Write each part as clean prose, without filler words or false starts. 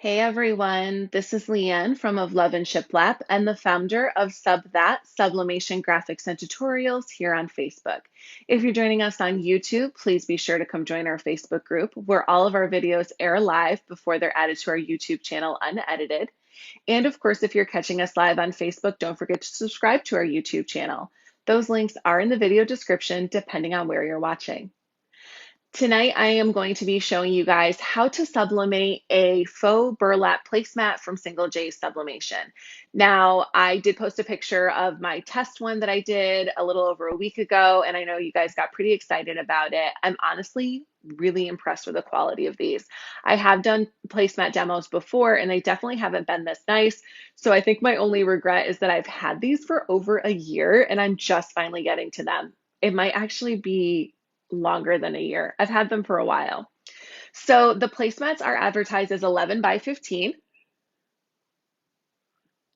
Hey everyone, this is Leanne from Of Love and Shiplap and the founder of Sublimation graphics and tutorials here on Facebook. If you're joining us on YouTube, please be sure to come join our Facebook group where all of our videos air live before they're added to our YouTube channel unedited. And of course, if you're catching us live on Facebook, don't forget to subscribe to our YouTube channel. Those links are in the video description depending on where you're watching. Tonight, I am going to be showing you guys how to sublimate a faux burlap placemat from Single J's Sublimation. Now, I did post a picture of my test one that I did a little over a week ago, and I know you guys got pretty excited about it. I'm honestly really impressed with the quality of these. I have done placemat demos before, and they definitely haven't been this nice. So I think my only regret is that I've had these for over a year, and I'm just finally getting to them. It might actually be longer than a year. I've had them for a while. So the placemats are advertised as 11 by 15.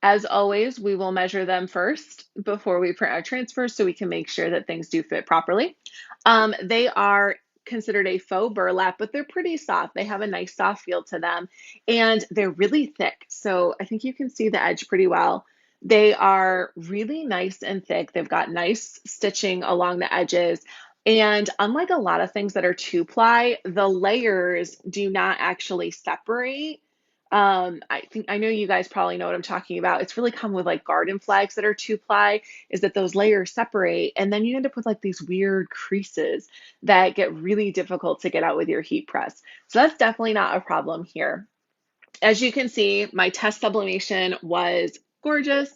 As always, we will measure them first before we print our transfers so we can make sure that things do fit properly. They are considered a faux burlap, but they're pretty soft. They have a nice soft feel to them and they're really thick. So I think you can see the edge pretty well. They are really nice and thick. They've got nice stitching along the edges. And unlike a lot of things that are two ply, the layers do not actually separate. I know you guys probably know what I'm talking about. It's really common with like garden flags that are two ply, is that those layers separate and then you end up with like these weird creases that get really difficult to get out with your heat press. So that's definitely not a problem here. As you can see, my test sublimation was gorgeous.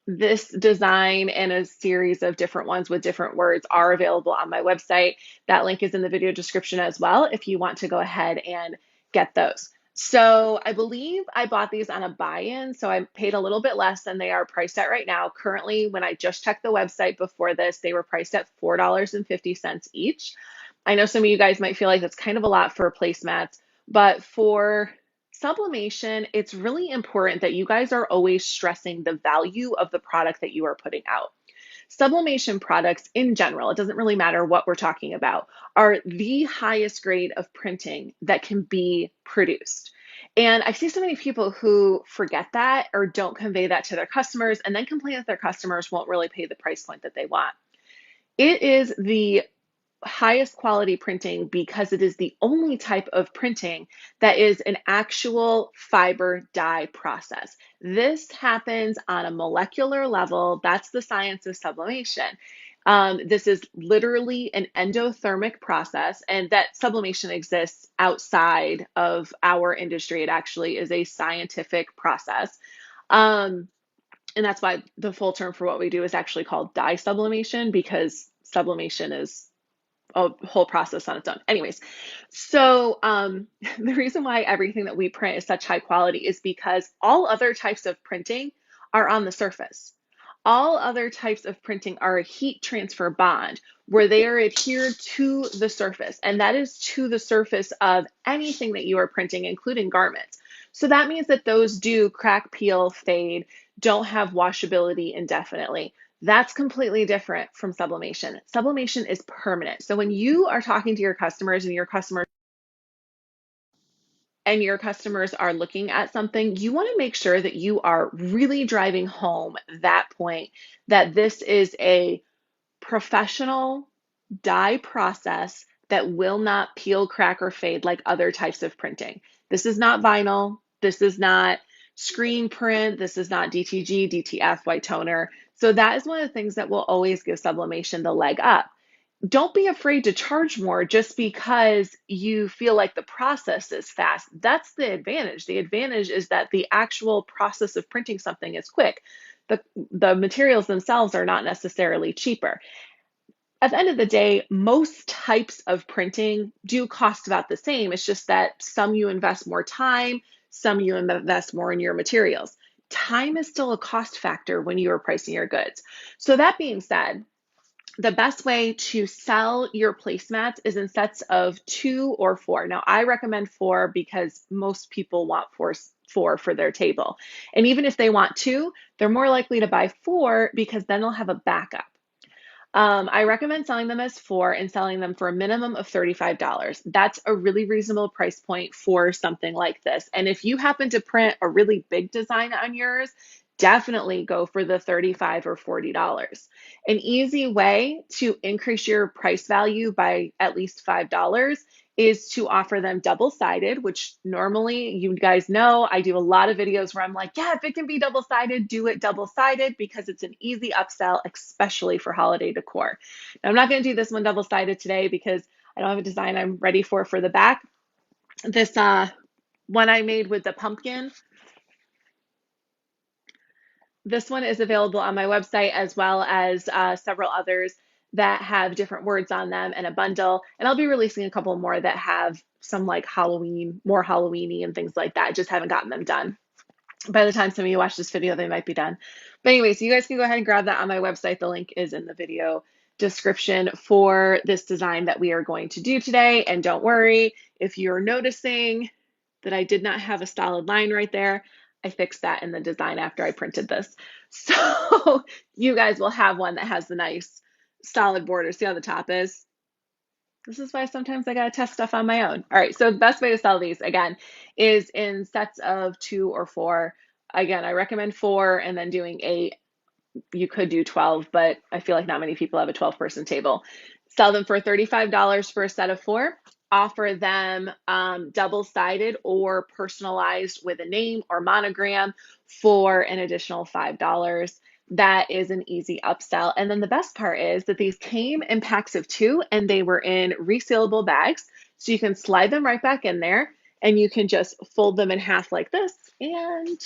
This design and a series of different ones with different words are available on my website. That link is in the video description as well if you want to go ahead and get those. So I believe I bought these on a buy-in, so I paid a little bit less than they are priced at right now. Currently, when I just checked the website before this, they were priced at $4.50 each. I know some of you guys might feel like that's kind of a lot for placemats, but for sublimation, it's really important that you guys are always stressing the value of the product that you are putting out. Sublimation products in general, it doesn't really matter what we're talking about, are the highest grade of printing that can be produced. And I see so many people who forget that or don't convey that to their customers and then complain that their customers won't really pay the price point that they want. It is the highest quality printing because it is the only type of printing that is an actual fiber dye process. This happens on a molecular level. That's the science of sublimation. This is literally an endothermic process, and that sublimation exists outside of our industry. It actually is a scientific process. And that's why the full term for what we do is actually called dye sublimation, because sublimation is a whole process on its own. Anyways, so the reason why everything that we print is such high quality is because all other types of printing are on the surface. All other types of printing are a heat transfer bond where they are adhered to the surface, and that is to the surface of anything that you are printing, including garments. So that means that those do crack, peel, fade, don't have washability indefinitely. That's completely different from sublimation. Sublimation is permanent. So when you are talking to your customers and your customers are looking at something, you want to make sure that you are really driving home that point that this is a professional dye process that will not peel, crack, or fade like other types of printing. This is not vinyl. This is not screen print. This is not DTG, DTF, white toner. So that is one of the things that will always give sublimation the leg up. Don't be afraid to charge more just because you feel like the process is fast. That's the advantage. The advantage is that the actual process of printing something is quick. The materials themselves are not necessarily cheaper. At the end of the day, most types of printing do cost about the same. It's just that some you invest more time, some you invest more in your materials. Time is still a cost factor when you are pricing your goods. So that being said, the best way to sell your placemats is in sets of 2 or 4. Now, I recommend 4 because most people want four for their table. And even if they want 2, they're more likely to buy 4 because then they'll have a backup. I recommend selling them as 4 and selling them for a minimum of $35. That's a really reasonable price point for something like this. And if you happen to print a really big design on yours, definitely go for the $35 or $40. An easy way to increase your price value by at least $5 is to offer them double-sided, which normally you guys know I do a lot of videos where I'm like, yeah, if it can be double-sided, do it double-sided because it's an easy upsell, especially for holiday decor. Now, I'm not going to do this one double-sided today because I don't have a design I'm ready for the back. This one I made with the pumpkin, this one is available on my website as well as several others that have different words on them and a bundle. And I'll be releasing a couple more that have some like Halloween, more Halloween-y and things like that. I just haven't gotten them done. By the time some of you watch this video, they might be done. But anyway, so you guys can go ahead and grab that on my website. The link is in the video description for this design that we are going to do today. And don't worry, if you're noticing that I did not have a solid line right there, I fixed that in the design after I printed this. So you guys will have one that has the nice solid border. See how the top is? This is why sometimes I gotta test stuff on my own. All right, so the best way to sell these, again, is in sets of 2 or 4. Again, I recommend 4 and then doing 8. You could do 12, but I feel like not many people have a 12-person table. Sell them for $35 for a set of 4. Offer them double-sided or personalized with a name or monogram for an additional $5. That is an easy upsell. And then the best part is that these came in packs of 2 and they were in resealable bags. So you can slide them right back in there and you can just fold them in half like this and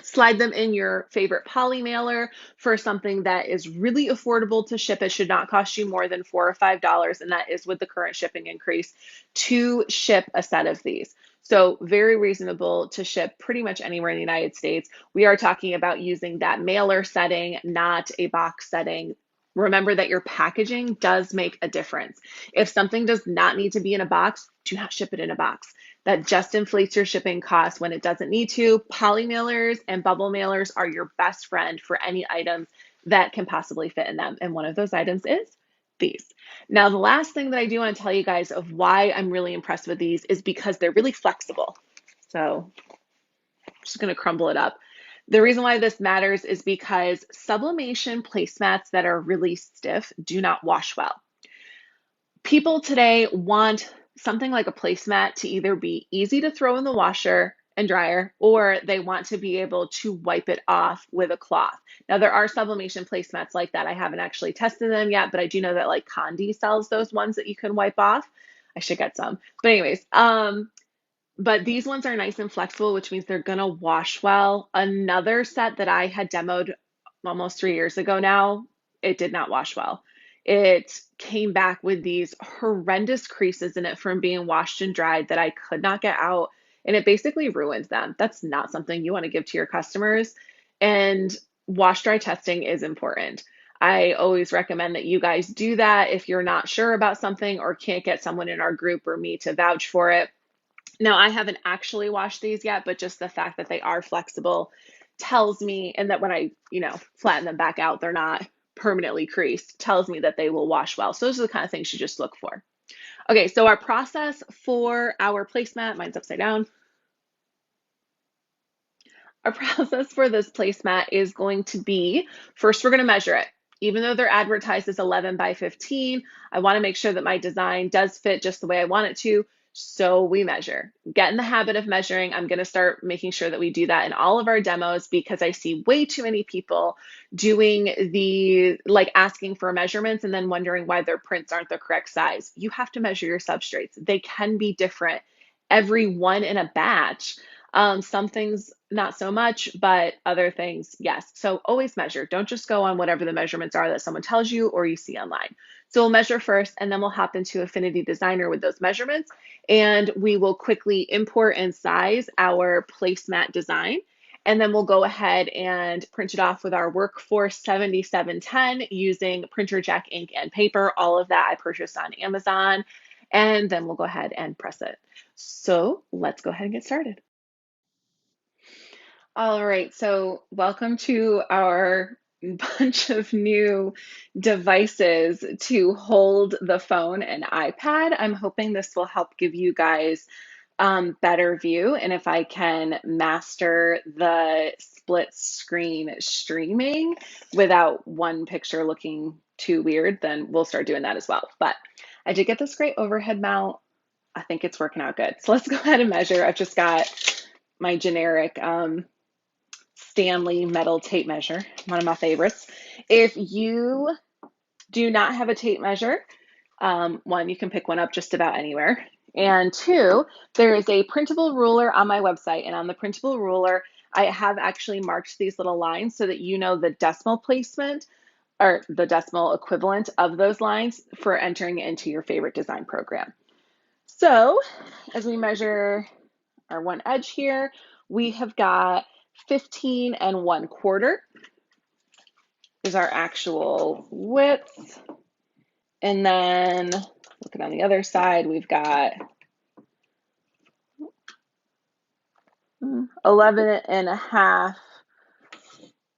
slide them in your favorite poly mailer for something that is really affordable to ship. It should not cost you more than $4 or $5, and that is with the current shipping increase to ship a set of these. So very reasonable to ship pretty much anywhere in the United States. We are talking about using that mailer setting, not a box setting. Remember that your packaging does make a difference. If something does not need to be in a box, do not ship it in a box. That just inflates your shipping costs when it doesn't need to. Poly mailers and bubble mailers are your best friend for any items that can possibly fit in them. And one of those items is these. Now, the last thing that I do want to tell you guys of why I'm really impressed with these is because they're really flexible. So I'm just going to crumble it up. The reason why this matters is because sublimation placemats that are really stiff do not wash well. People today want something like a placemat to either be easy to throw in the washer and dryer, or they want to be able to wipe it off with a cloth. Now, there are sublimation placemats like that. I haven't actually tested them yet, but I do know that like Condi sells those ones that you can wipe off. I should get some. But anyways, but these ones are nice and flexible, which means they're gonna wash well. Another set that I had demoed almost 3 years ago now, it did not wash well. It came back with these horrendous creases in it from being washed and dried that I could not get out, and it basically ruined them. That's not something you want to give to your customers. And wash dry testing is important. I always recommend that you guys do that if you're not sure about something or can't get someone in our group or me to vouch for it. Now, I haven't actually washed these yet, but just the fact that they are flexible tells me, and that when I, flatten them back out, they're not permanently creased, tells me that they will wash well. So those are the kind of things you just look for. Okay, so our process for our placemat, mine's upside down. Our process for this placemat is going to be, first we're going to measure it. Even though they're advertised as 11 by 15, I want to make sure that my design does fit just the way I want it to. So we measure. Get in the habit of measuring. I'm going to start making sure that we do that in all of our demos because I see way too many people doing asking for measurements and then wondering why their prints aren't the correct size. You have to measure your substrates. They can be different. Every one in a batch. Some things not so much, but other things, yes. So always measure. Don't just go on whatever the measurements are that someone tells you or you see online. So we'll measure first, and then we'll hop into Affinity Designer with those measurements, and we will quickly import and size our placemat design. And then we'll go ahead and print it off with our Workforce 7710 using printer jack ink and paper. All of that I purchased on Amazon. And then we'll go ahead and press it. So let's go ahead and get started. All right, so welcome to our bunch of new devices to hold the phone and iPad. I'm hoping this will help give you guys better view. And if I can master the split screen streaming without one picture looking too weird, then we'll start doing that as well. But I did get this great overhead mount. I think it's working out good. So let's go ahead and measure. I've just got my generic Stanley metal tape measure, one of my favorites. If you do not have a tape measure, one, you can pick one up just about anywhere. And two, there is a printable ruler on my website. And on the printable ruler, I have actually marked these little lines so that you know the decimal placement or the decimal equivalent of those lines for entering into your favorite design program. So as we measure our one edge here, we have got 15 1/4 is our actual width. And then looking on the other side, we've got 11 1/2,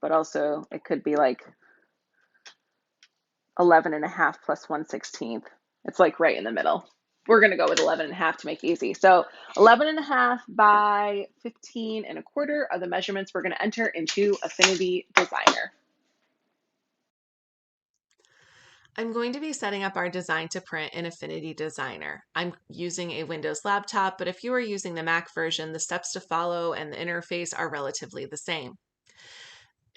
but also it could be like 11 1/2 plus 1/16. It's like right in the middle. We're going to go with 11 1/2 to make it easy. So 11 1/2 by 15 1/4 are the measurements we're going to enter into Affinity Designer. I'm going to be setting up our design to print in Affinity Designer. I'm using a Windows laptop, but if you are using the Mac version, the steps to follow and the interface are relatively the same.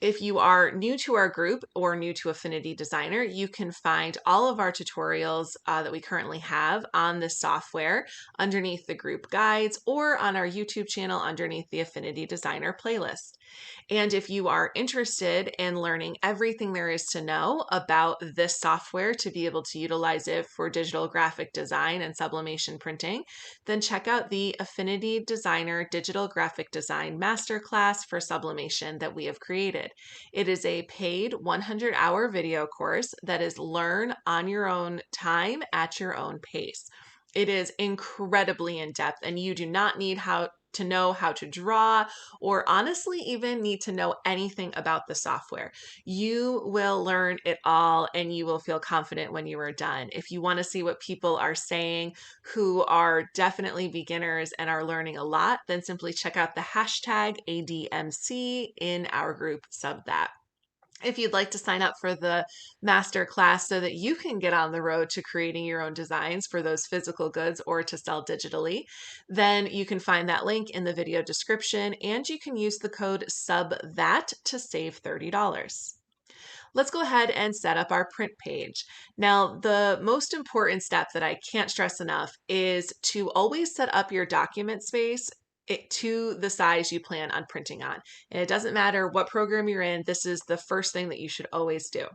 If you are new to our group or new to Affinity Designer, you can find all of our tutorials that we currently have on this software underneath the group guides or on our YouTube channel underneath the Affinity Designer playlist. And if you are interested in learning everything there is to know about this software to be able to utilize it for digital graphic design and sublimation printing, then check out the Affinity Designer Digital Graphic Design Masterclass for sublimation that we have created. It is a paid 100-hour video course that is learn on your own time at your own pace. It is incredibly in-depth, and you do not need to know how to draw or honestly even need to know anything about the software. You will learn it all and you will feel confident when you are done. If you want to see what people are saying who are definitely beginners and are learning a lot, then simply check out the hashtag ADMC in our group sub that. If you'd like to sign up for the master class so that you can get on the road to creating your own designs for those physical goods or to sell digitally, then you can find that link in the video description and you can use the code SUBTHAT to save $30. Let's go ahead and set up our print page. Now, the most important step that I can't stress enough is to always set up your document space to the size you plan on printing on. And it doesn't matter what program you're in, this is the first thing that you should always do.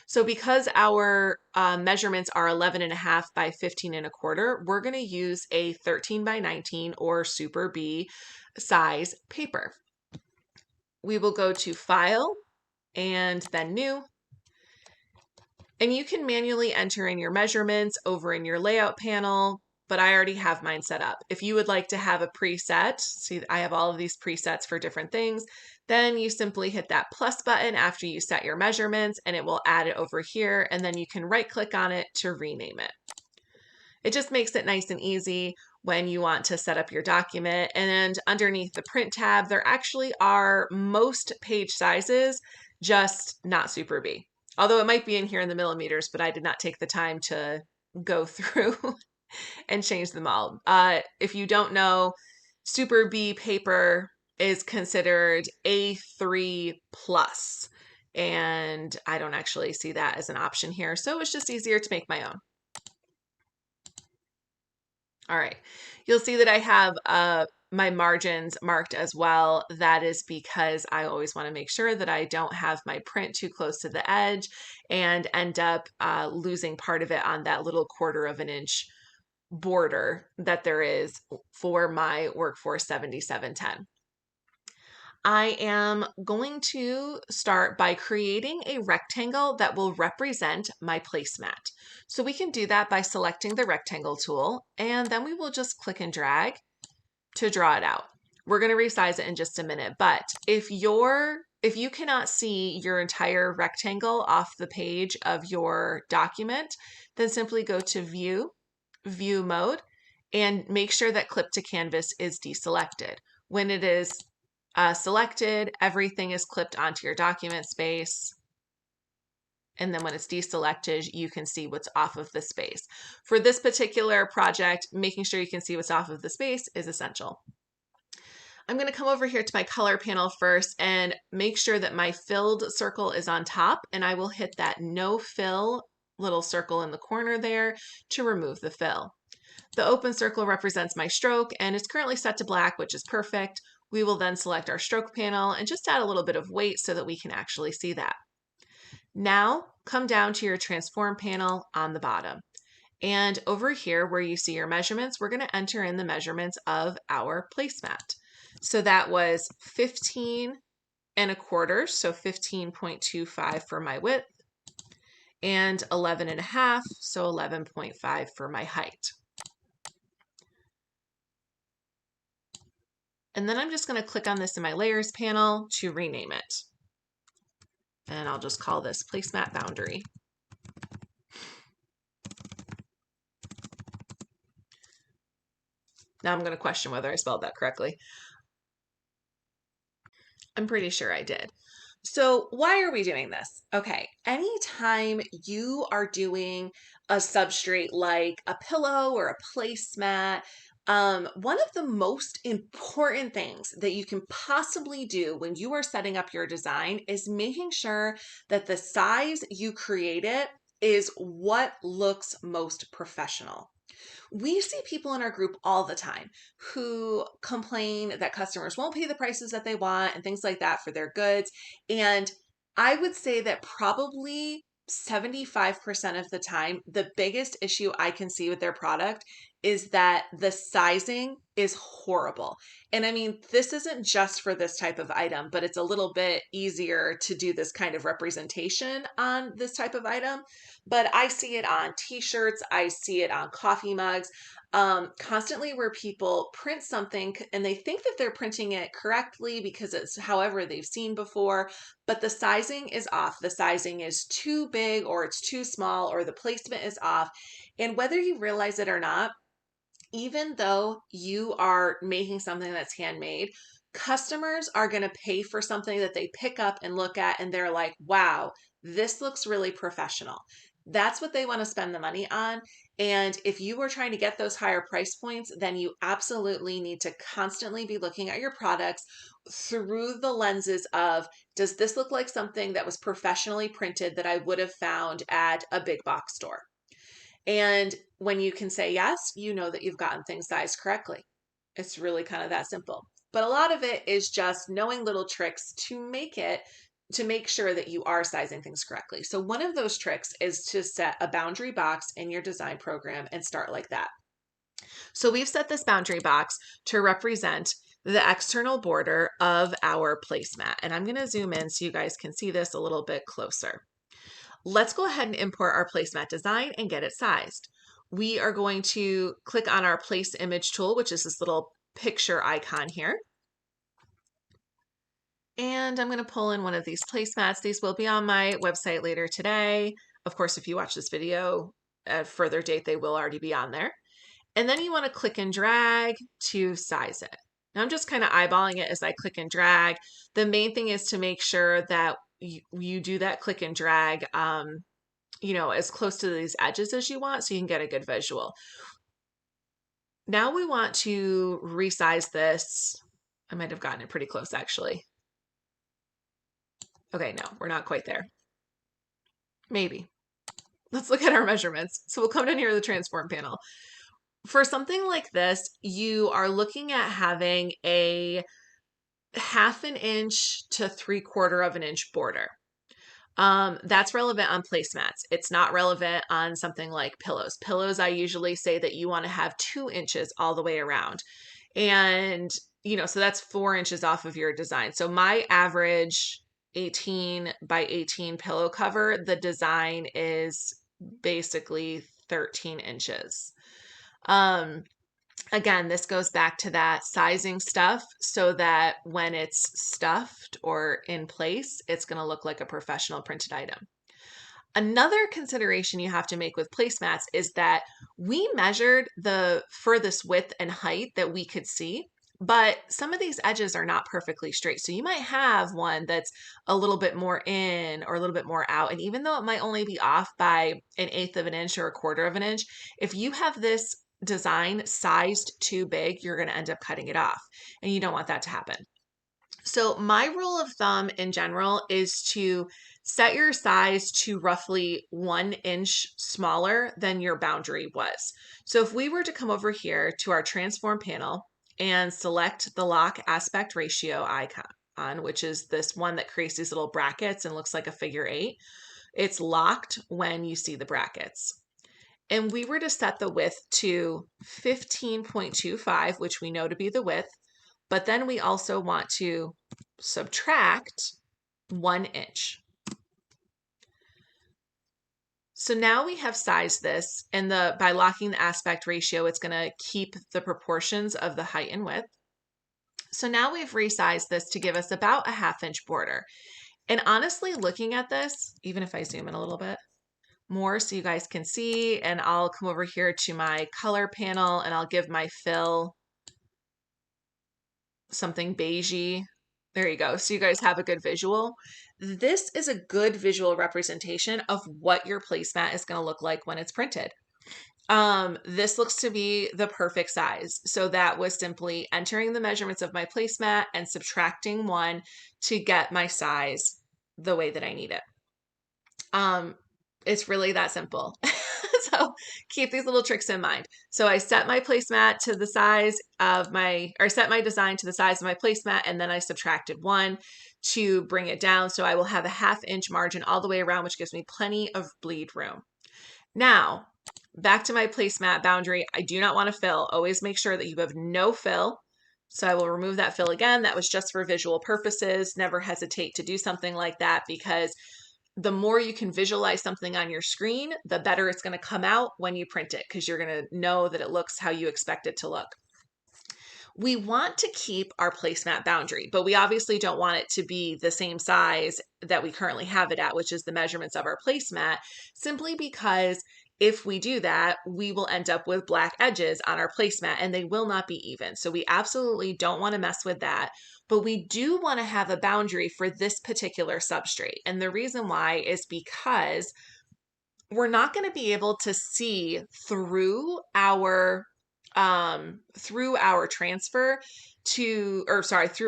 So because our measurements are 11 1/2 by 15 1/4, we're going to use a 13 by 19 or Super B size paper. We will go to File and then New. And you can manually enter in your measurements over in your layout panel, but I already have mine set up. If you would like to have a preset, see I have all of these presets for different things, then you simply hit that plus button after you set your measurements and it will add it over here, and then you can right click on it to rename it. It just makes it nice and easy when you want to set up your document. And underneath the print tab, there actually are most page sizes, just not Super B. Although it might be in here in the millimeters, but I did not take the time to go through and change them all. If you don't know, Super B paper is considered A3 plus, and I don't actually see that as an option here. So it's just easier to make my own. All right, you'll see that I have my margins marked as well. That is because I always want to make sure that I don't have my print too close to the edge and end up losing part of it on that little 1/4 of an inch border that there is for my Workforce 7710. I am going to start by creating a rectangle that will represent my placemat. So we can do that by selecting the rectangle tool, and then we will just click and drag to draw it out. We're going to resize it in just a minute, but if your if you cannot see your entire rectangle off the page of your document, then simply go to View, View Mode, and make sure that Clip to Canvas is deselected. When it is selected, everything is clipped onto your document space. And then when it's deselected, you can see what's off of the space. For this particular project, making sure you can see what's off of the space is essential. I'm going to come over here to my color panel first and make sure that my filled circle is on top, and I will hit that no fill little circle in the corner there to remove the fill. The open circle represents my stroke and it's currently set to black, which is perfect. We will then select our stroke panel and just add a little bit of weight so that we can actually see that. Now come down to your transform panel on the bottom. And over here where you see your measurements, we're going to enter in the measurements of our placemat. So that was 15 1/4, so 15.25 for my width, and 11 1/2, so 11.5 for my height. And then I'm just going to click on this in my layers panel to rename it. And I'll just call this placemat boundary. Now I'm going to question whether I spelled that correctly. I'm pretty sure I did. So why are we doing this? Okay, anytime you are doing a substrate like a pillow or a placemat, one of the most important things that you can possibly do when you are setting up your design is making sure that the size you created is what looks most professional. We see people in our group all the time who complain that customers won't pay the prices that they want and things like that for their goods. And I would say that probably 75% of the time, the biggest issue I can see with their product is that the sizing is horrible. And I mean, this isn't just for this type of item, but it's a little bit easier to do this kind of representation on this type of item. But I see it on t-shirts, I see it on coffee mugs, constantly where people print something and they think that they're printing it correctly because it's however they've seen before, but the sizing is off. The sizing is too big or it's too small or the placement is off. And whether you realize it or not, even though you are making something that's handmade, customers are going to pay for something that they pick up and look at and they're like, wow, this looks really professional. That's what they want to spend the money on. And if you are trying to get those higher price points, then you absolutely need to constantly be looking at your products through the lenses of, does this look like something that was professionally printed that I would have found at a big box store? And when you can say yes, you know that you've gotten things sized correctly. It's really kind of that simple. But a lot of it is just knowing little tricks to make sure that you are sizing things correctly. So one of those tricks is to set a boundary box in your design program and start like that. So we've set this boundary box to represent the external border of our placemat. And I'm going to zoom in so you guys can see this a little bit closer. Let's go ahead and import our placemat design and get it sized. We are going to click on our place image tool, which is this little picture icon here. And I'm going to pull in one of these placemats. These will be on my website later today. Of course, if you watch this video at a further date, they will already be on there. And then you want to click and drag to size it. Now I'm just kind of eyeballing it as I click and drag. The main thing is to make sure that you do that click and drag, as close to these edges as you want so you can get a good visual. Now we want to resize this. I might have gotten it pretty close actually. Okay, no, we're not quite there. Maybe. Let's look at our measurements. So we'll come down here to the transform panel. For something like this, you are looking at having a 1/2 inch to 3/4 of an inch border. That's relevant on placemats. It's not relevant on something like pillows. Pillows, I usually say that you want to have 2 inches all the way around. And, so that's 4 inches off of your design. So my average 18 by 18 pillow cover, the design is basically 13 inches. Again, this goes back to that sizing stuff so that when it's stuffed or in place, it's going to look like a professional printed item. Another consideration you have to make with placemats is that we measured the furthest width and height that we could see, but some of these edges are not perfectly straight. So you might have one that's a little bit more in or a little bit more out. And even though it might only be off by 1/8 of an inch or 1/4 of an inch, if you have this design sized too big, you're going to end up cutting it off. And you don't want that to happen. So my rule of thumb in general is to set your size to roughly 1 inch smaller than your boundary was. So if we were to come over here to our transform panel and select the lock aspect ratio icon, which is this one that creates these little brackets and looks like a figure 8, it's locked when you see the brackets. And we were to set the width to 15.25, which we know to be the width, but then we also want to subtract 1 inch. So now we have sized this, and by locking the aspect ratio, it's going to keep the proportions of the height and width. So now we've resized this to give us about a 1/2 inch border. And honestly, looking at this, even if I zoom in a little bit more so you guys can see, and I'll come over here to my color panel and I'll give my fill something beigey. There you go. So you guys have a good visual. This is a good visual representation of what your placemat is going to look like when it's printed. This looks to be the perfect size. So that was simply entering the measurements of my placemat and subtracting 1 to get my size the way that I need it. It's really that simple. So keep these little tricks in mind. So I set my placemat to the size of set my design to the size of my placemat, and then I subtracted 1 to bring it down. So I will have a 1/2 inch margin all the way around, which gives me plenty of bleed room. Now, back to my placemat boundary. I do not want to fill. Always make sure that you have no fill. So I will remove that fill again. That was just for visual purposes. Never hesitate to do something like that, because the more you can visualize something on your screen, the better it's going to come out when you print it, because you're going to know that it looks how you expect it to look. We want to keep our placemat boundary, but we obviously don't want it to be the same size that we currently have it at, which is the measurements of our placemat, simply because if we do that, we will end up with black edges on our placemat and they will not be even. So we absolutely don't want to mess with that. But we do want to have a boundary for this particular substrate. And the reason why is because we're not going to be able to see through our transfer through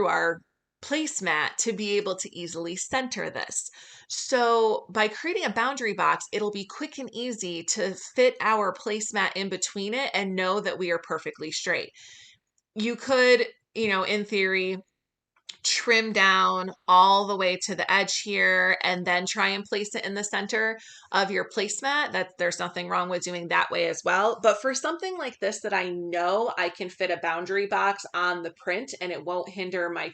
our placemat to be able to easily center this. So by creating a boundary box, it'll be quick and easy to fit our placemat in between it and know that we are perfectly straight. You could, in theory, trim down all the way to the edge here and then try and place it in the center of your placemat. There's nothing wrong with doing that way as well. But for something like this that I know I can fit a boundary box on the print and it won't hinder my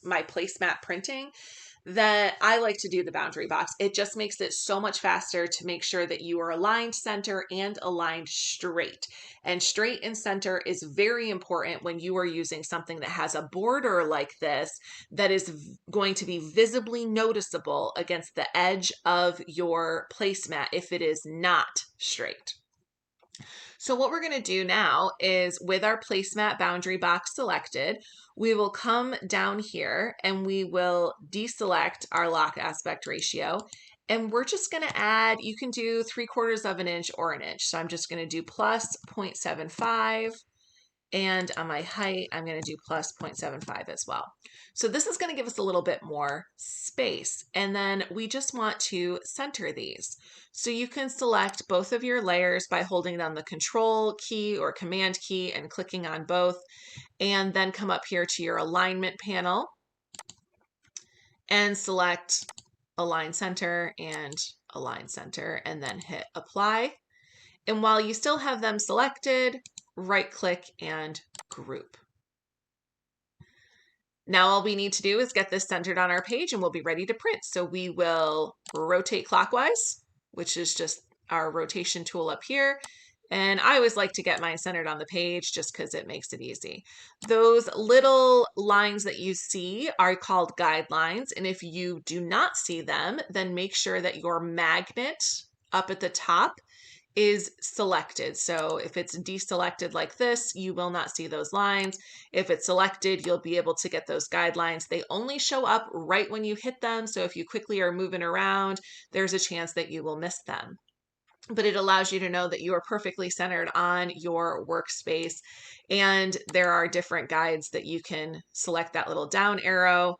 my placemat printing, that I like to do the boundary box. It just makes it so much faster to make sure that you are aligned center and aligned straight. And straight and center is very important when you are using something that has a border like this that is going to be visibly noticeable against the edge of your placemat if it is not straight. So what we're going to do now is, with our placemat boundary box selected, we will come down here and we will deselect our lock aspect ratio. And we're just going to add, you can do 3/4 of an inch or an inch. So I'm just going to do plus 0.75. And on my height, I'm going to do plus 0.75 as well. So this is going to give us a little bit more space. And then we just want to center these. So you can select both of your layers by holding down the Control key or Command key and clicking on both. And then come up here to your alignment panel and select Align Center and Align Center, and then hit Apply. And while you still have them selected, right click and group. Now all we need to do is get this centered on our page and we'll be ready to print. So we will rotate clockwise, which is just our rotation tool up here, And I always like to get mine centered on the page just because it makes it easy. Those little lines that you see are called guidelines. And if you do not see them, then make sure that your magnet up at the top is selected. So if it's deselected like this, you will not see those lines. If it's selected, you'll be able to get those guidelines. They only show up right when you hit them. So if you quickly are moving around, there's a chance that you will miss them. But it allows you to know that you are perfectly centered on your workspace. And there are different guides that you can select that little down arrow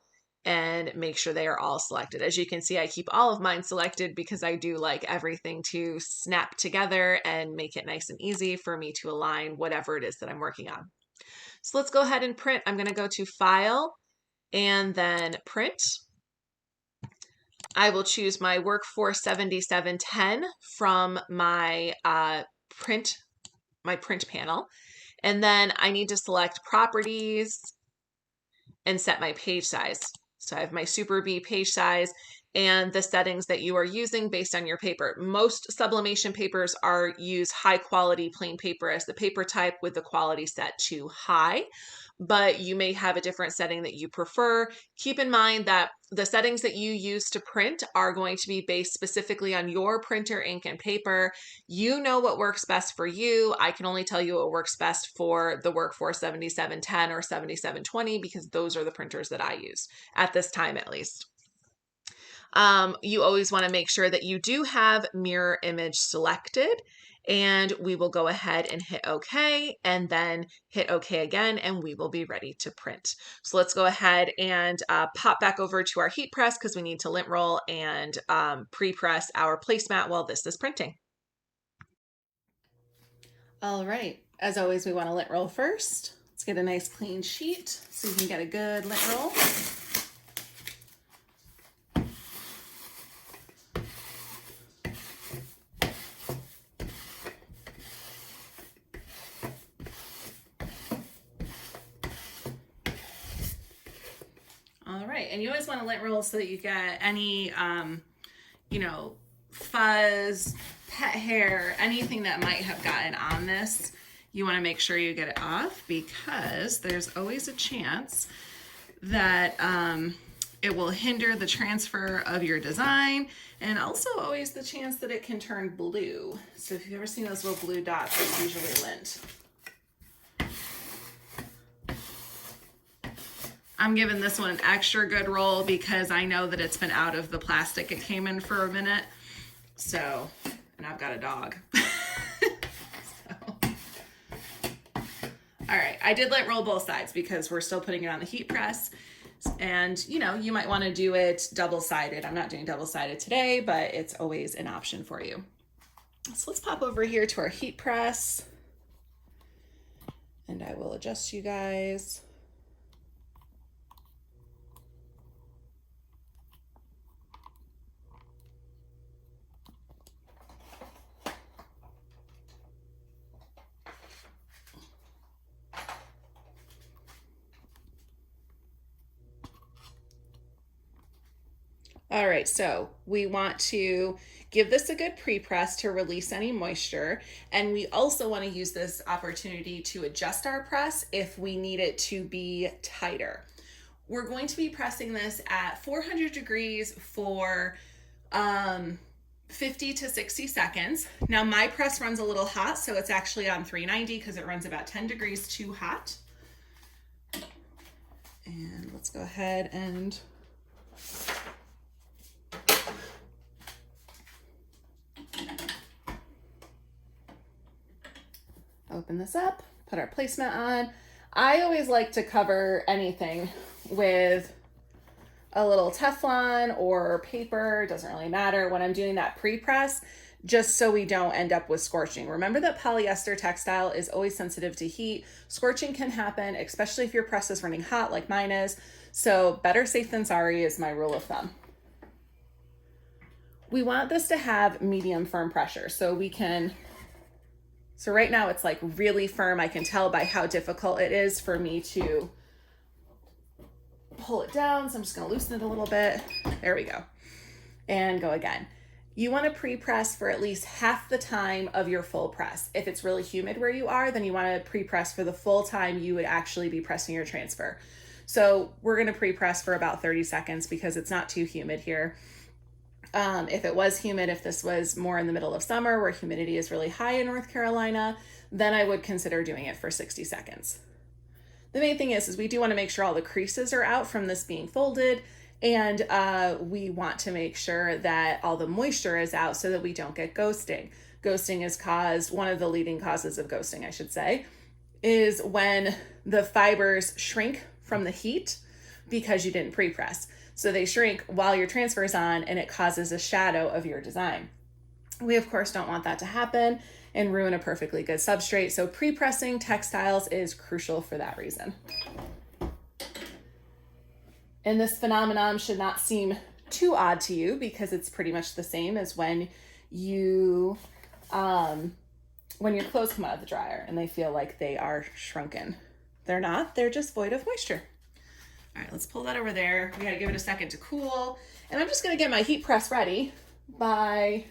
and make sure they are all selected. As you can see, I keep all of mine selected because I do like everything to snap together and make it nice and easy for me to align whatever it is that I'm working on. So let's go ahead and print. I'm going to go to File and then Print. I will choose my Workforce 7710 from my print panel. And then I need to select Properties and set my page size. So I have my Super B page size and the settings that you are using based on your paper. Most sublimation papers use high quality plain paper as the paper type with the quality set to high, but you may have a different setting that you prefer. Keep in mind that the settings that you use to print are going to be based specifically on your printer, ink, and paper. You know what works best for you. I can only tell you what works best for the Workforce 7710 or 7720 because those are the printers that I use at this time, at least. You always want to make sure that you do have mirror image selected, and we will go ahead and hit OK and then hit OK again, and we will be ready to print. So let's go ahead and pop back over to our heat press because we need to lint roll and pre-press our placemat while this is printing. All right, as always, we want to lint roll first. Let's get a nice clean sheet so you can get a good lint roll. All right, and you always want to lint roll so that you get any, fuzz, pet hair, anything that might have gotten on this. You want to make sure you get it off because there's always a chance that it will hinder the transfer of your design, and also always the chance that it can turn blue. So if you've ever seen those little blue dots, it's usually lint. I'm giving this one an extra good roll because I know that it's been out of the plastic it came in for a minute. So, and I've got a dog. All right, I did lint roll both sides because we're still putting it on the heat press. And you might want to do it double-sided. I'm not doing double-sided today, but it's always an option for you. So let's pop over here to our heat press. And I will adjust you guys. All right, so we want to give this a good pre-press to release any moisture, and we also want to use this opportunity to adjust our press if we need it to be tighter. We're going to be pressing this at 400 degrees for 50 to 60 seconds. Now my press runs a little hot, so it's actually on 390 because it runs about 10 degrees too hot. And let's go ahead and open this up, put our placemat on. I always like to cover anything with a little Teflon or paper, it doesn't really matter when I'm doing that pre-press, just so we don't end up with scorching. Remember that polyester textile is always sensitive to heat. Scorching can happen, especially if your press is running hot like mine is. So better safe than sorry is my rule of thumb. We want this to have medium firm pressure so right now it's like really firm. I can tell by how difficult it is for me to pull it down. So I'm just gonna loosen it a little bit. There we go. And go again. you want to pre-press for at least half the time of your full press. If it's really humid where you are, then you want to pre-press for the full time you would actually be pressing your transfer. So we're going to pre-press for about 30 seconds because it's not too humid here. If it was humid, if this was more in the middle of summer where humidity is really high in North Carolina, then I would consider doing it for 60 seconds. The main thing is we do want to make sure all the creases are out from this being folded, and we want to make sure that all the moisture is out so that we don't get ghosting. Ghosting is one of the leading causes of ghosting, I should say, is when the fibers shrink from the heat because you didn't pre-press. So they shrink while your transfer is on and it causes a shadow of your design. We of course don't want that to happen and ruin a perfectly good substrate. So pre-pressing textiles is crucial for that reason. And this phenomenon should not seem too odd to you because it's pretty much the same as when your clothes come out of the dryer and they feel like they are shrunken. They're not, they're just void of moisture. All right, let's pull that over there. We gotta give it a second to cool. And I'm just gonna get my heat press ready by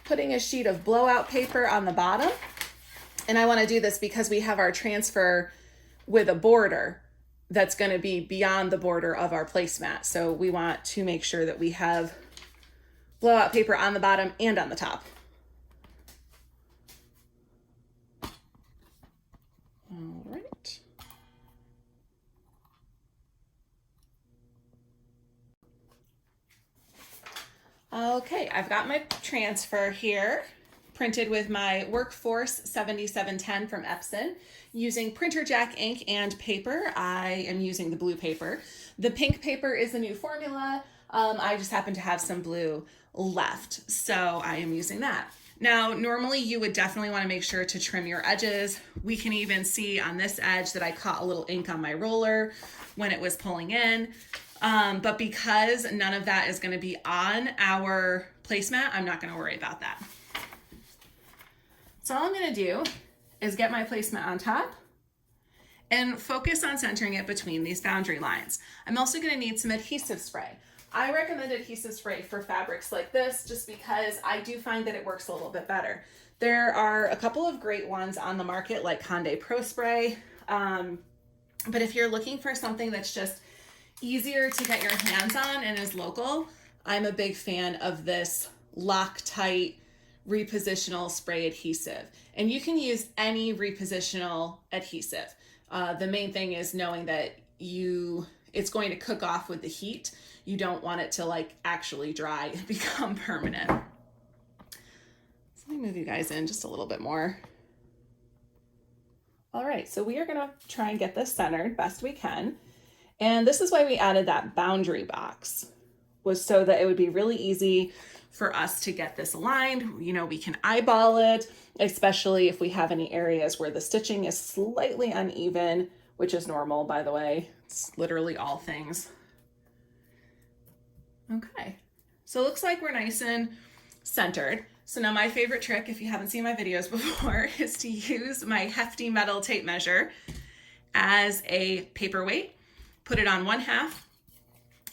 putting a sheet of blowout paper on the bottom. And I wanna do this because we have our transfer with a border that's gonna be beyond the border of our placemat. So we want to make sure that we have blowout paper on the bottom and on the top. All right. Okay, I've got my transfer here printed with my Workforce 7710 from Epson using printer jack ink and paper. I am using the blue paper. The pink paper is the new formula. I just happen to have some blue left, so I am using that. Now, normally you would definitely want to make sure to trim your edges. We can even see on this edge that I caught a little ink on my roller when it was pulling in. But because none of that is going to be on our placemat, I'm not going to worry about that. So all I'm going to do is get my placemat on top and focus on centering it between these boundary lines. I'm also going to need some adhesive spray. I recommend adhesive spray for fabrics like this just because I do find that it works a little bit better. There are a couple of great ones on the market like Conde Pro Spray, but if you're looking for something that's just easier to get your hands on and is local, I'm a big fan of this Loctite repositional spray adhesive. And you can use any repositional adhesive. The main thing is knowing that it's going to cook off with the heat. You don't want it to like actually dry and become permanent. So let me move you guys in just a little bit more. All right, so we are gonna try and get this centered best we can. And this is why we added that boundary box, was so that it would be really easy for us to get this aligned. You know, we can eyeball it, especially if we have any areas where the stitching is slightly uneven, which is normal, by the way. It's literally all things. Okay, so it looks like we're nice and centered. So now my favorite trick, if you haven't seen my videos before, is to use my hefty metal tape measure as a paperweight. Put it on one half,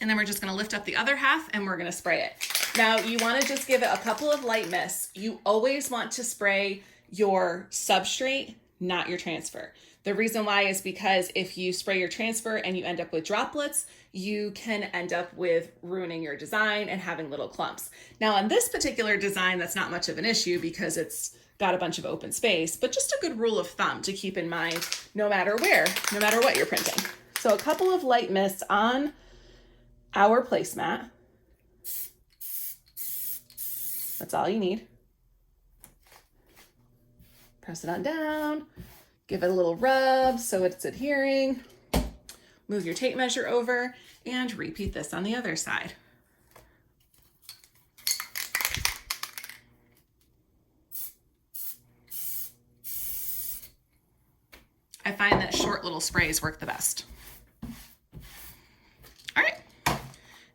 and then we're just gonna lift up the other half and we're gonna spray it. Now you wanna just give it a couple of light mists. You always want to spray your substrate, not your transfer. The reason why is because if you spray your transfer and you end up with droplets, you can end up with ruining your design and having little clumps. Now on this particular design, that's not much of an issue because it's got a bunch of open space, but just a good rule of thumb to keep in mind no matter what you're printing. So a couple of light mists on our placemat. That's all you need. Press it on down, give it a little rub so it's adhering. Move your tape measure over and repeat this on the other side. I find that short little sprays work the best. All right,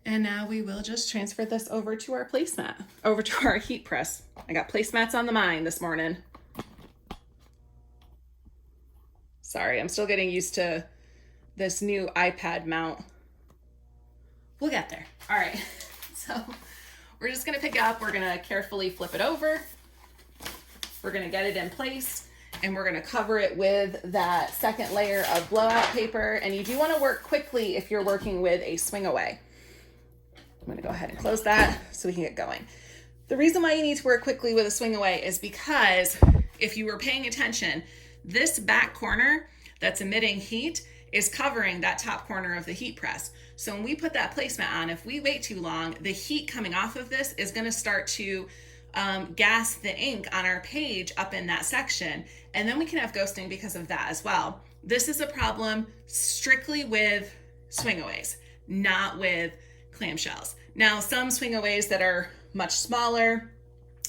and now we will just transfer this over to our placemat, over to our heat press. I got placemats on the mind this morning. Sorry, I'm still getting used to this new iPad mount. We'll get there. All right, So we're just gonna pick it up, we're gonna carefully flip it over, we're gonna get it in place, and we're gonna cover it with that second layer of blowout paper. And you do wanna work quickly if you're working with a swing away. I'm gonna go ahead and close that so we can get going. The reason why you need to work quickly with a swing away is because if you were paying attention, this back corner that's emitting heat is covering that top corner of the heat press. So when we put that placemat on, if we wait too long, the heat coming off of this is gonna start to gas the ink on our page up in that section, and then we can have ghosting because of that as well. This is a problem strictly with swingaways, not with clamshells. Now, some swingaways that are much smaller,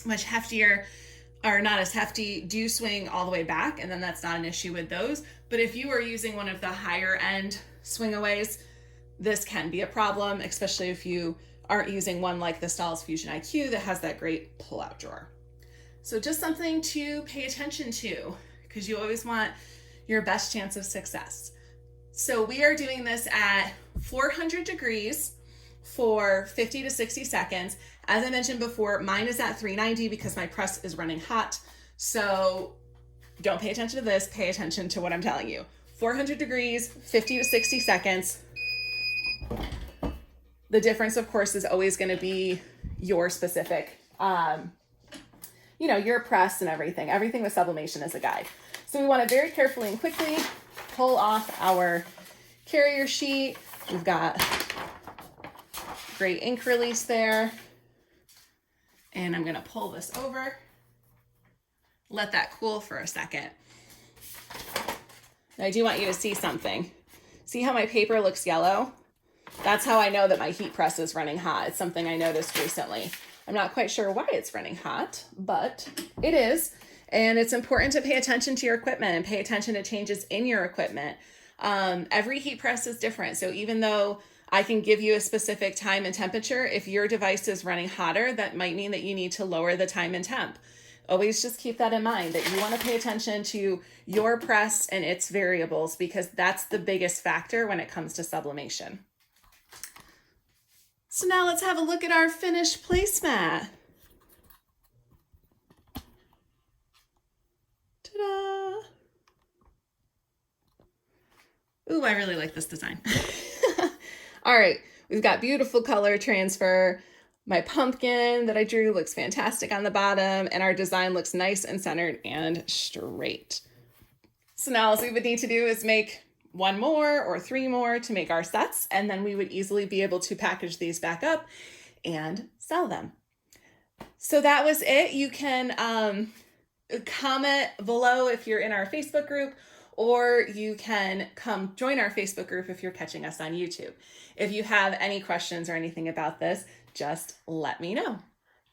much heftier, are not as hefty, do swing all the way back, and then that's not an issue with those. But if you are using one of the higher end swingaways, this can be a problem, especially if you aren't using one like the Stahl's Fusion IQ that has that great pull-out drawer. So just something to pay attention to, because you always want your best chance of success. So we are doing this at 400 degrees for 50 to 60 seconds. As I mentioned before, mine is at 390 because my press is running hot. So don't pay attention to this, pay attention to what I'm telling you. 400 degrees, 50 to 60 seconds. The difference, of course, is always going to be your specific, your press and everything. Everything with sublimation is a guide. So we want to very carefully and quickly pull off our carrier sheet. We've got great ink release there. And I'm going to pull this over, let that cool for a second. I do want you to see something. See how my paper looks yellow? That's how I know that my heat press is running hot. It's something I noticed recently. I'm not quite sure why it's running hot, but it is. And it's important to pay attention to your equipment and pay attention to changes in your equipment. Every heat press is different. So even though I can give you a specific time and temperature, if your device is running hotter, that might mean that you need to lower the time and temp. Always just keep that in mind, that you want to pay attention to your press and its variables, because that's the biggest factor when it comes to sublimation. So now let's have a look at our finished placemat. Ta-da! Ooh, I really like this design. All right, we've got beautiful color transfer. My pumpkin that I drew looks fantastic on the bottom, and our design looks nice and centered and straight. So now all we would need to do is make one more or three more to make our sets, and then we would easily be able to package these back up and sell them. So that was it. You can comment below if you're in our Facebook group, or you can come join our Facebook group if you're catching us on YouTube. If you have any questions or anything about this, just let me know.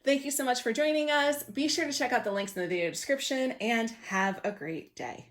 Thank you so much for joining us. Be sure to check out the links in the video description, and have a great day.